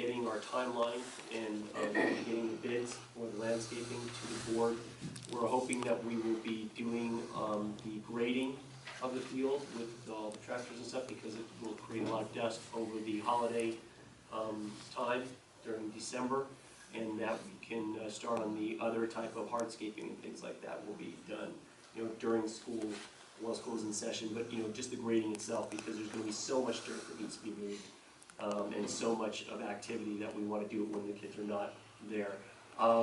getting our timeline and getting the bids for the landscaping to the board. We're hoping that we will be doing the grading of the field with all the tractors and stuff, because it will create a lot of dust over the holiday time during December, and that we can start on the other type of hardscaping and things like that will be done, you know, during school, while school's in session, but, you know, just the grading itself, because there's going to be so much dirt that needs to be moved, and so much of activity that we want to do when the kids are not there.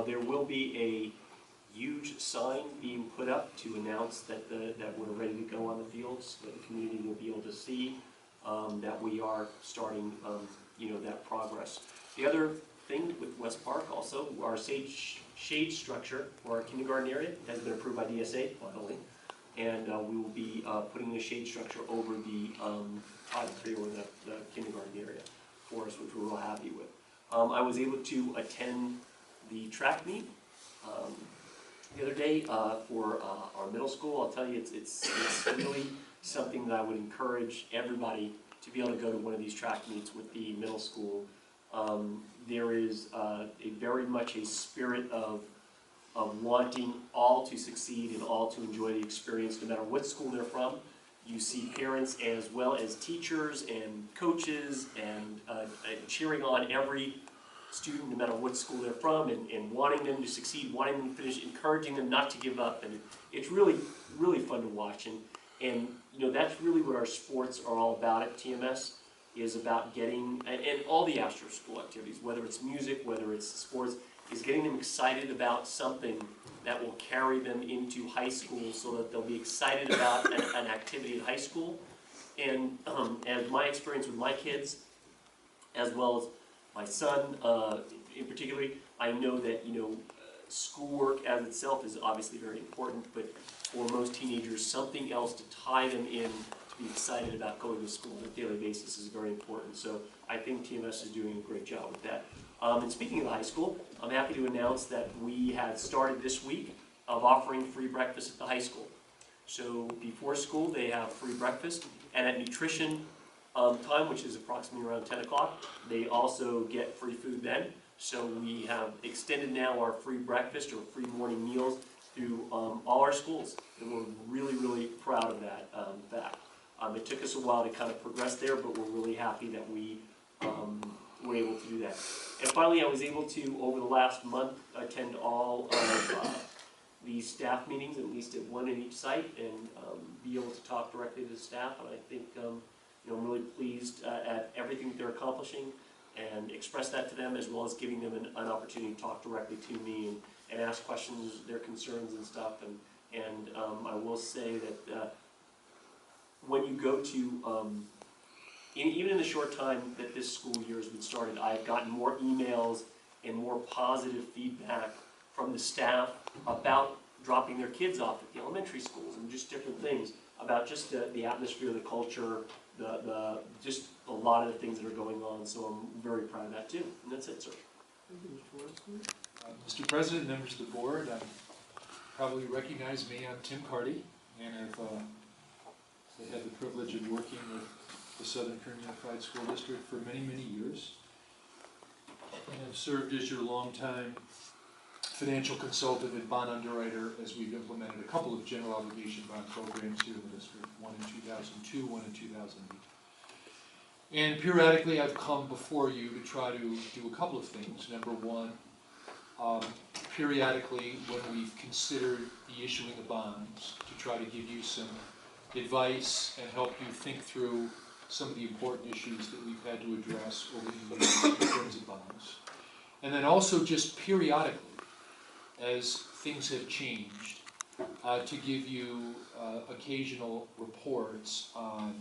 There will be a huge sign being put up to announce that that we're ready to go on the fields, so that the community will be able to see that we are starting, you know, that progress. The other thing with West Park also, our shade structure for our kindergarten area has been approved by DSA finally, and we will be putting a shade structure over the toiletry or the kindergarten area for us, which we're real happy with. I was able to attend the track meet the other day for our middle school. I'll tell you, it's really something that I would encourage everybody to be able to go to one of these track meets with the middle school. There is very much a spirit of wanting all to succeed and all to enjoy the experience, no matter what school they're from. You see parents as well as teachers and coaches and cheering on every student, no matter what school they're from, and wanting them to succeed, wanting them to finish, encouraging them not to give up. And it's really, really fun to watch. And you know, that's really what our sports are all about at TMS, is about getting, and all the after school activities, whether it's music, whether it's sports, is getting them excited about something that will carry them into high school, so that they'll be excited about an activity in high school. And as my experience with my kids, as well as my son in particular, I know that, you know, schoolwork as itself is obviously very important, but for most teenagers, something else to tie them in to be excited about going to school on a daily basis is very important. So I think TMS is doing a great job with that. And speaking of the high school, I'm happy to announce that we had started this week of offering free breakfast at the high school. So before school, they have free breakfast, and at nutrition time, which is approximately around 10 o'clock, they also get free food then. So we have extended now our free breakfast or free morning meals through all our schools, and we're really, really proud of that fact. It took us a while to kind of progress there, but we're really happy that we were able to do that. And finally, I was able to, over the last month, attend all of the staff meetings, at least at one in each site, and be able to talk directly to the staff. And I think you know, I'm really pleased at everything that they're accomplishing, and express that to them, as well as giving them an opportunity to talk directly to me and ask questions, their concerns and stuff. And I will say that when you go to, even in the short time that this school year has been started, I've gotten more emails and more positive feedback from the staff about dropping their kids off at the elementary schools, and just different things about just the atmosphere, the culture, just a lot of the things that are going on. So I'm very proud of that too. And that's it, sir. Mr. President, members of the board, probably recognize me. I'm Tim Carty, and I've had the privilege of working with the Southern Kern Unified School District for many, many years, and have served as your longtime financial consultant and bond underwriter as we've implemented a couple of general obligation bond programs here in the district, one in 2002, one in 2008. And periodically I've come before you to try to do a couple of things. Number one, periodically when we've considered the issuing of bonds, to try to give you some advice and help you think through some of the important issues that we've had to address over the years in terms of bonds. And then also just periodically, as things have changed, to give you occasional reports on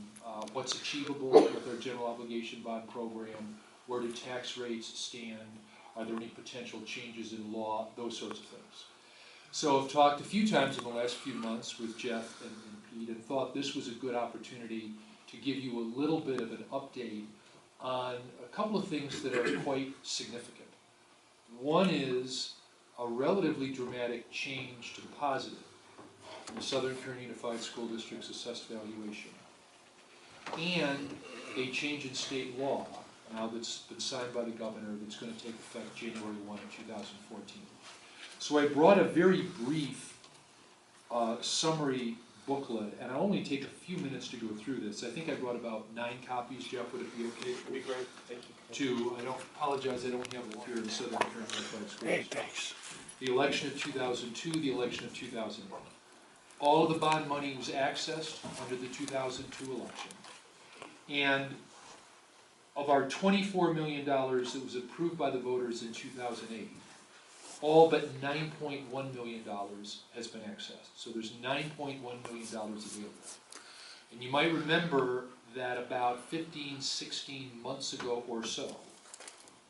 what's achievable with our general obligation bond program, where do tax rates stand, are there any potential changes in law, those sorts of things. So I've talked a few times in the last few months with Jeff and Pete, and thought this was a good opportunity to give you a little bit of an update on a couple of things that are quite significant. One is a relatively dramatic change to the positive in the Southern Kern Unified School District's assessed valuation, and a change in state law now that's been signed by the governor, that's going to take effect January 1, 2014. So I brought a very brief summary booklet, and I'll only take a few minutes to go through this. I think I brought about 9 copies. Jeff, would it be okay? That'd be great, thank you. I don't apologize, I don't have it here in Southern Kern Unified Schools. Hey, thanks. The election of 2002, the election of 2001. All of the bond money was accessed under the 2002 election. And of our $24 million that was approved by the voters in 2008, all but $9.1 million has been accessed. So there's $9.1 million available. And you might remember that about 15, 16 months ago or so,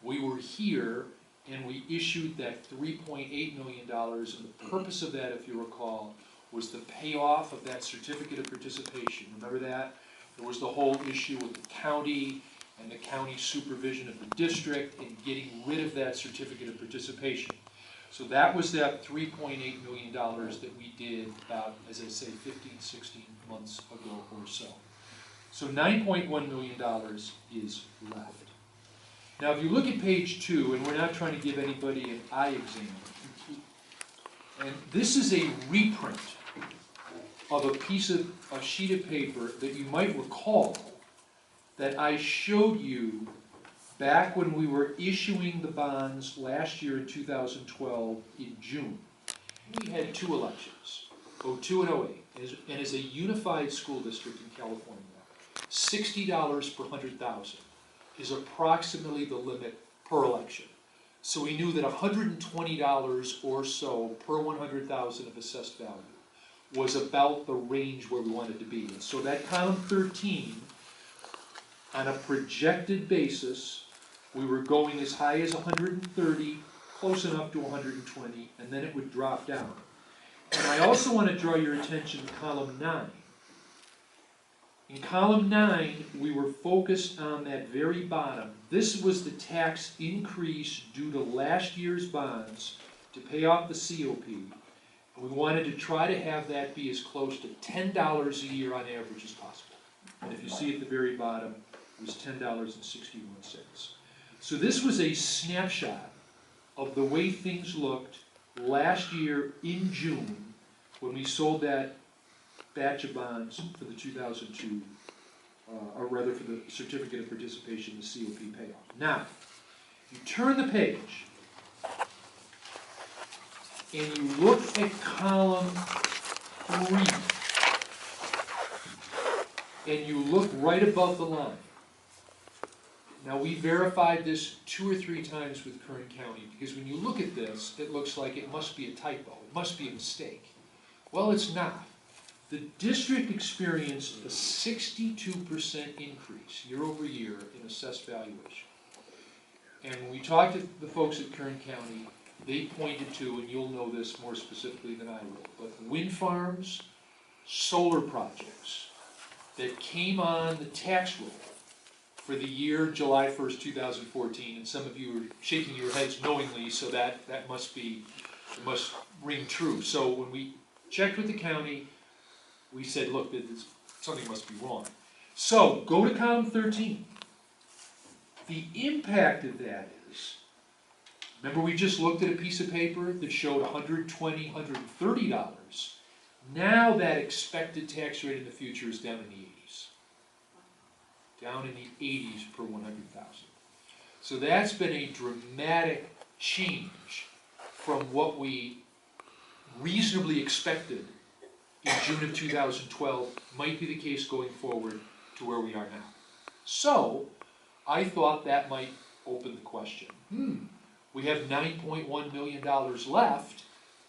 we were here and we issued that $3.8 million, and the purpose of that, if you recall, was the payoff of that certificate of participation. Remember that? There was the whole issue with the county and the county supervision of the district and getting rid of that certificate of participation. So that was that $3.8 million that we did about, as I say, 15, 16 months ago or so. So $9.1 million is left. Now if you look at page 2, and we're not trying to give anybody an eye exam, and this is a reprint of a sheet of paper that you might recall that I showed you back when we were issuing the bonds last year in 2012 in June. We had 2 elections, 02 and 08, and as a unified school district in California, $60 per 100,000 is approximately the limit per election. So we knew that $120 or so per 100,000 of assessed value was about the range where we wanted to be. And so that column 13, on a projected basis, we were going as high as 130, close enough to 120, and then it would drop down. And I also want to draw your attention to column 9. In column 9, we were focused on that very bottom. This was the tax increase due to last year's bonds to pay off the COP. And we wanted to try to have that be as close to $10 a year on average as possible. And if you see at the very bottom, it was $10.61. So this was a snapshot of the way things looked last year in June when we sold that batch of bonds for the 2002, or rather for the certificate of participation, the COP payoff. Now, you turn the page and you look at column 3 and you look right above the line. Now we verified this 2 or 3 times with Kern County because when you look at this, it looks like it must be a typo, it must be a mistake. Well, it's not. The district experienced a 62% increase year over year in assessed valuation. And when we talked to the folks at Kern County, they pointed to, and you'll know this more specifically than I will, but wind farms, solar projects that came on the tax roll for the year July 1st, 2014, and some of you are shaking your heads knowingly, so that must ring true. So when we checked with the county, we said, look, something must be wrong. So go to column 13. The impact of that is, remember we just looked at a piece of paper that showed $120, $130. Now that expected tax rate in the future is down in the 80s. Down in the 80s per 100,000. So that's been a dramatic change from what we reasonably expected in June of 2012 might be the case going forward to where we are now. So I thought that might open the question. We have $9.1 million left.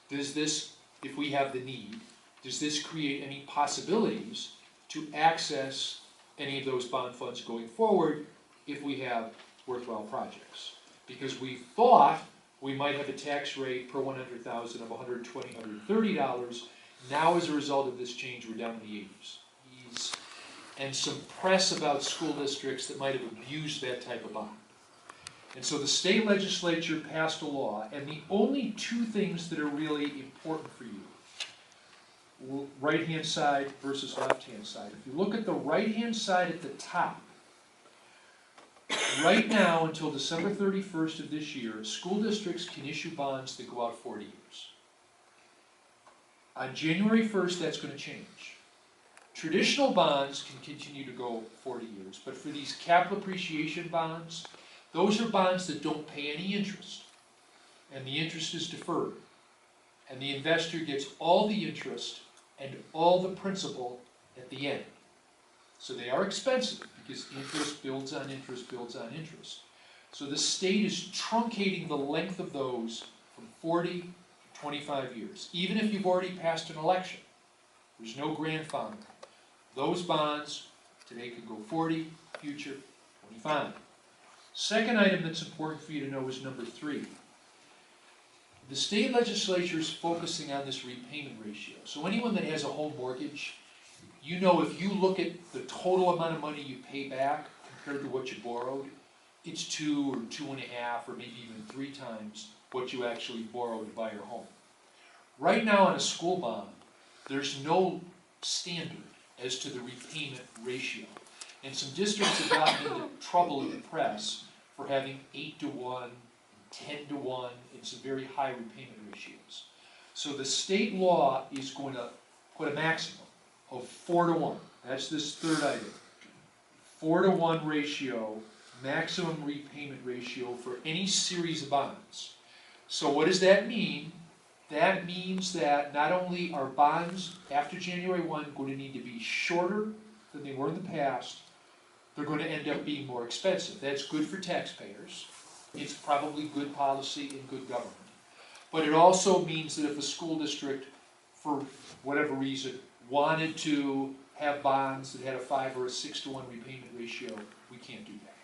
Does this, if we have the need, does this create any possibilities to access any of those bond funds going forward if we have worthwhile projects? Because we thought we might have a tax rate per 100,000 of $120, $130. Now as a result of this change, we're down in the 80s. And some press about school districts that might have abused that type of bond. And so the state legislature passed a law, and the only 2 things that are really important for you, right-hand side versus left-hand side. If you look at the right-hand side at the top, Right now, until December 31st of this year, school districts can issue bonds that go out 40 years. On January 1st, that's going to change. Traditional bonds can continue to go 40 years, but for these capital appreciation bonds, those are bonds that don't pay any interest, and the interest is deferred. And the investor gets all the interest and all the principal at the end. So they are expensive because interest builds on interest builds on interest. So the state is truncating the length of those from 40 to 25 years. Even if you've already passed an election, there's no grandfather. Those bonds today could go 40, future 25. Second item that's important for you to know is number 3. The state legislature is focusing on this repayment ratio. So anyone that has a home mortgage, you know if you look at the total amount of money you pay back compared to what you borrowed, it's 2 or 2.5 or maybe even 3 times what you actually borrowed to buy your home. Right now on a school bond, there's no standard as to the repayment ratio. And some districts have gotten into trouble in the press for having 8-to-1, 10-to-1, and some very high repayment ratios. So the state law is going to put a maximum of 4-to-1. That's this third item. 4-to-1 ratio, maximum repayment ratio for any series of bonds. So what does that mean? That means that not only are bonds after January 1 going to need to be shorter than they were in the past, they're going to end up being more expensive. That's good for taxpayers. It's probably good policy and good government. But it also means that if a school district, for whatever reason, wanted to have bonds that had a 5 or a 6-to-1 repayment ratio, we can't do that.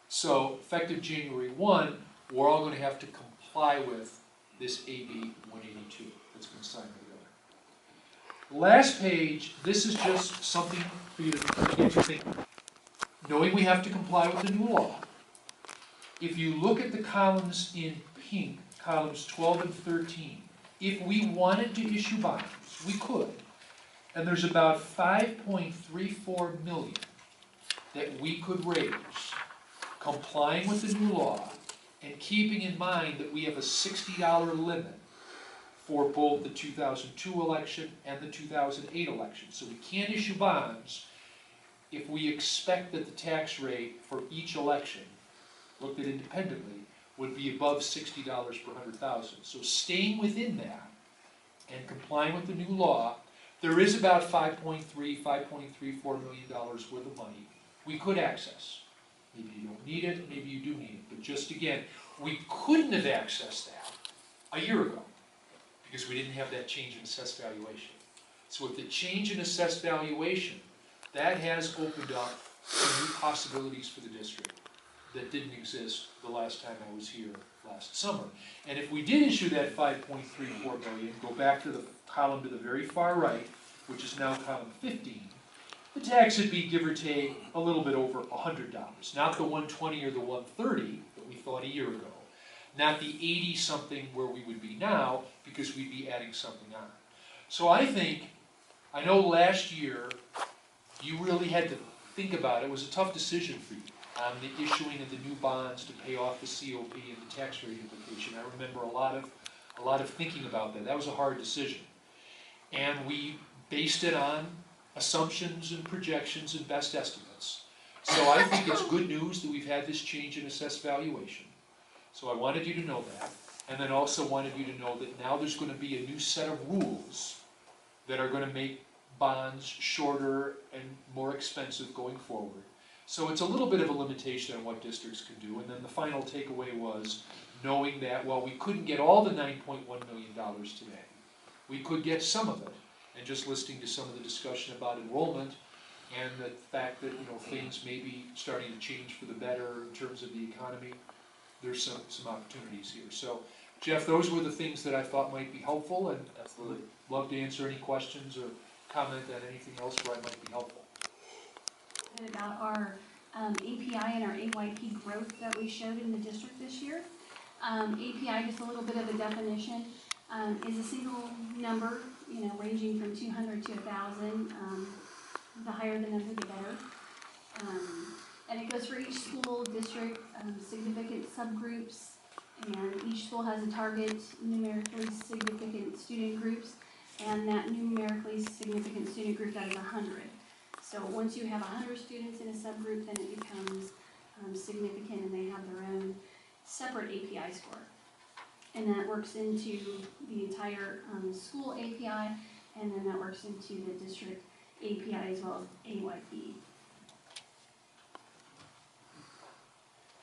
So, effective January 1, we're all going to have to comply with this AB 182 that's been signed by the governor. Last page, this is just something for you to get you thinking. Knowing we have to comply with the new law, if you look at the columns in pink, columns 12 and 13, if we wanted to issue bonds, we could. And there's about $5.34 million that we could raise, complying with the new law, and keeping in mind that we have a $60 limit for both the 2002 election and the 2008 election. So we can't issue bonds if we expect that the tax rate for each election, looked at independently, would be above $60 per 100,000. So staying within that and complying with the new law, there is about $5.34 million worth of money we could access. Maybe you don't need it, maybe you do need it. But just again, we couldn't have accessed that a year ago because we didn't have that change in assessed valuation. So with the change in assessed valuation, that has opened up some new possibilities for the district that didn't exist the last time I was here last summer. And if we did issue that $5.34 billion, go back to the column to the very far right, which is now column 15, the tax would be, give or take, a little bit over $100. Not the $120 or the $130 that we thought a year ago. Not the 80-something where we would be now, because we'd be adding something on. So I know last year, you really had to think about it. It was a tough decision for you on the issuing of the new bonds to pay off the COP and the tax rate implication. I remember a lot of thinking about that. That was a hard decision. And we based it on assumptions and projections and best estimates. So I think it's good news that we've had this change in assessed valuation. So I wanted you to know that. And then also wanted you to know that now there's going to be a new set of rules that are going to make bonds shorter and more expensive going forward. So it's a little bit of a limitation on what districts can do. And then the final takeaway was knowing that while we couldn't get all the $9.1 million today, we could get some of it. And just listening to some of the discussion about enrollment and the fact that things may be starting to change for the better in terms of the economy, there's some opportunities here. So, Jeff, those were the things that I thought might be helpful, and absolutely love to answer any questions or comment on anything else where I might be helpful. About our API and our AYP growth that we showed in the district this year. API, just a little bit of a definition, is a single number, ranging from 200 to 1,000. The higher the number, the better. And it goes for each school, district, significant subgroups, and each school has a target numerically significant student groups, and that numerically significant student group, that is 100. So once you have 100 students in a subgroup, then it becomes significant, and they have their own separate API score. And that works into the entire school API, and then that works into the district API as well as AYP.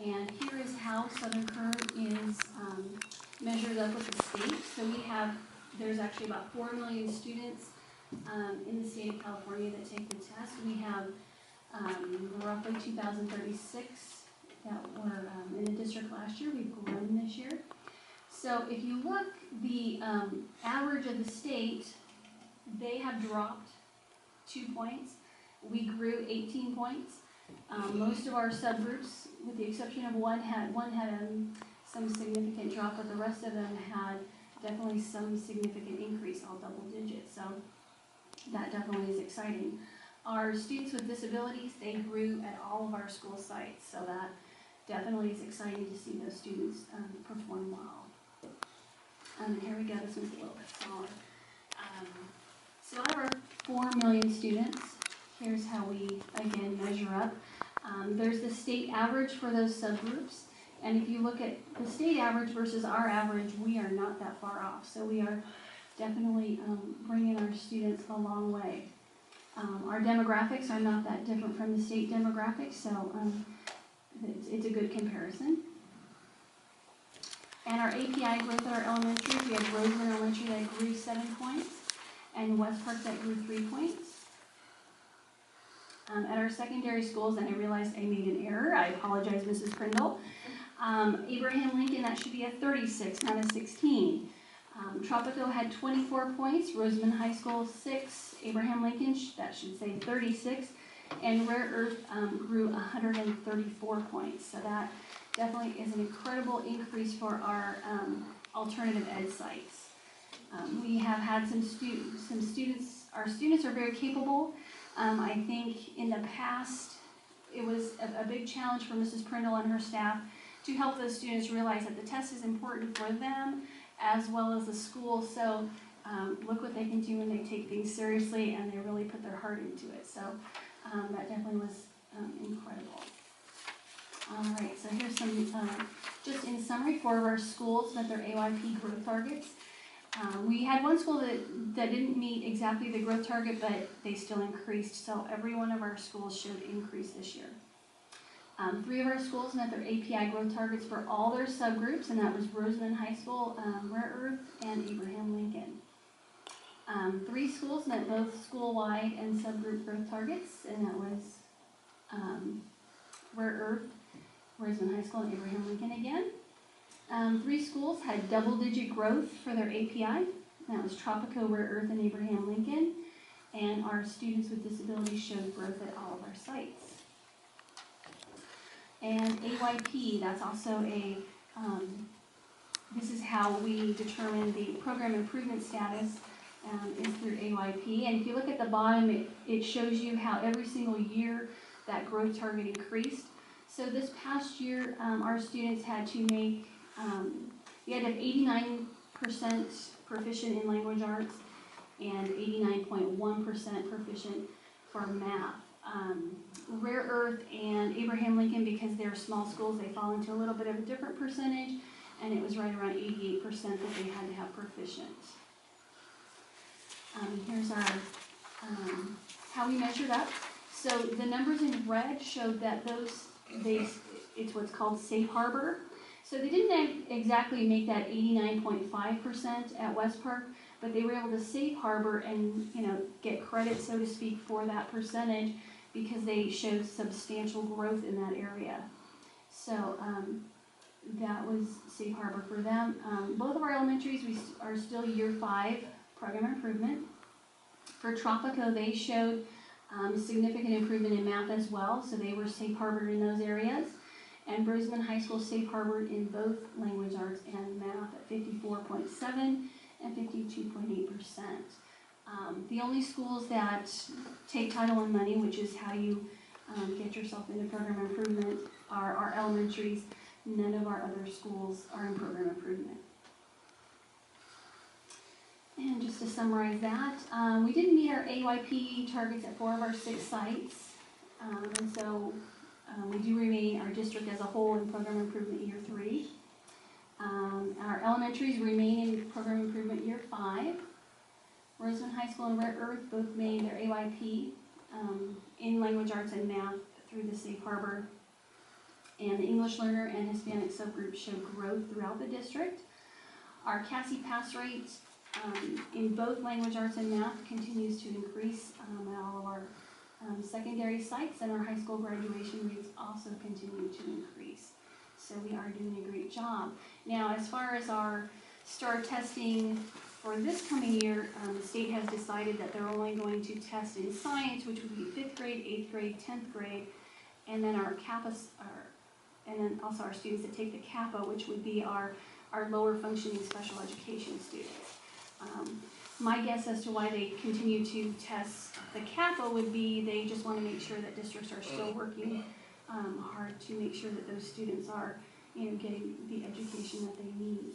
And here is how Southern Kern is measured up with the state. So there's actually about 4 million students in the state of California that take the test. We have roughly 2,036 that were in the district last year. We've grown this year. So if you look, the average of the state, they have dropped 2 points. We grew 18 points. Most of our subgroups, with the exception of one had some significant drop, but the rest of them had definitely some significant increase, all double digits. So that definitely is exciting. Our students with disabilities, they grew at all of our school sites, so that definitely is exciting to see those students perform well. Here we go, this one's a little bit smaller. So out of our 4 million students, here's how we, again, measure up. There's the state average for those subgroups, and if you look at the state average versus our average, we are not that far off. So we are definitely bringing our students a long way. Our demographics are not that different from the state demographics, so it's a good comparison. And our API growth at our elementary, we have Rosamond Elementary that grew 7 points, and West Park that grew 3 points. At our secondary schools, and I realized I made an error, I apologize, Mrs. Prindle. Abraham Lincoln, that should be a 36, not a 16. Tropico had 24 points, Rosamond High School 6, Abraham Lincoln, that should say 36, and Rare Earth grew 134 points. So that definitely is an incredible increase for our alternative ed sites. We have had some students, our students are very capable. I think in the past, it was a big challenge for Mrs. Prindle and her staff to help those students realize that the test is important for them as well as the school. So look what they can do when they take things seriously and they really put their heart into it. So that definitely was incredible. All right, so here's some, just in summary, 4 of our schools met their AYP growth targets. We had one school that didn't meet exactly the growth target, but they still increased. So every one of our schools showed increase this year. 3 of our schools met their API growth targets for all their subgroups, and that was Rosamond High School, Rare Earth, and Abraham Lincoln. 3 schools met both school-wide and subgroup growth targets, and that was Rare Earth, Rosamond High School, and Abraham Lincoln again. 3 schools had double-digit growth for their API. That was Tropico, Rare Earth, and Abraham Lincoln. And our students with disabilities showed growth at all of our sites. And AYP, that's also this is how we determine the program improvement status is through AYP. And if you look at the bottom, it shows you how every single year that growth target increased. So this past year, our students had to make, you had to have 89% proficient in language arts and 89.1% proficient for math. Rare Earth and Abraham Lincoln, because they're small schools, they fall into a little bit of a different percentage, and it was right around 88% that they had to have proficient. Here's our, how we measured up. So the numbers in red showed that it's what's called safe harbor. So they didn't exactly make that 89.5% at West Park, but they were able to safe harbor and get credit, so to speak, for that percentage because they showed substantial growth in that area. So that was safe harbor for them. Both of our elementaries are still year 5 program improvement. For Tropico, they showed significant improvement in math as well, so they were safe harbored in those areas. And Rosamond High School safe harbored in both language arts and math at 54.7% and 52.8%. The only schools that take Title I money, which is how you get yourself into program improvement. Our elementaries, none of our other schools are in program improvement. And just to summarize that, we didn't meet our AYP targets at 4 of our 6 sites. And so we do remain, our district as a whole, in program improvement year 3. Our elementaries remain in program improvement year 5. Rosamond High School and Rare Earth both made their AYP in language arts and math through the Safe Harbor. And the English learner and Hispanic subgroups show growth throughout the district. Our CASI pass rate in both language arts and math continues to increase at all of our secondary sites, and our high school graduation rates also continue to increase. So we are doing a great job. Now, as far as our STAR testing for this coming year, the state has decided that they're only going to test in science, which would be 5th grade, 8th grade, 10th grade, and then our CAPA, and then also our students that take the CAPA, which would be our lower functioning special education students. My guess as to why they continue to test the CAPA would be they just want to make sure that districts are still working hard to make sure that those students are, getting the education that they need.